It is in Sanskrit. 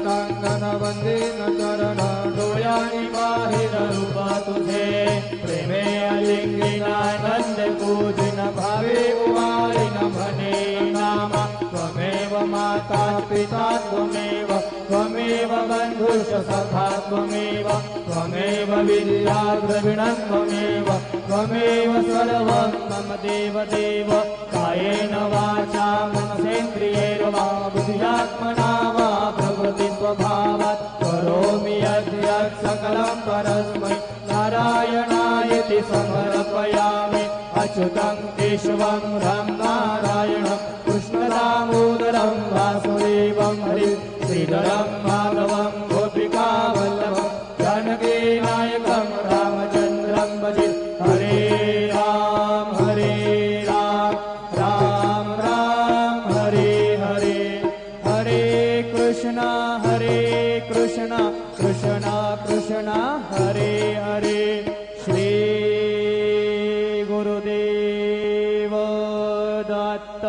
कंगन वंदीन चरण डोळ्यानी बाहिर रूप तुझे प्रेमे अलिंगिनानंद पूजिन भावे उवाळीन म्हणे नाम त्वमेव माता पिता त्वमेव बंधुश्च सखा त्वमेव विद्या द्रविणं त्वमेव सर्वं मम देव कायेन वाचा मनसेन्द्रियैर्वा बुद्ध्यात्मना वा प्रकृति स्वभावात् करोमि यद्यत् सकलं परस्मै नारायणायति समर्पयामि अच्युतं केशवं राम नारायणं कृष्णदामोदरं वासुदेवं हरि श्रीधरं माधवं गोपिकावल्लभं जानकीनायकं रामचन्द्रं भजे हरे राम राम राम हरे हरे हरे कृष्णा कृष्ण कृष्ण हरे हरे श्री गुरुदेव दत्त।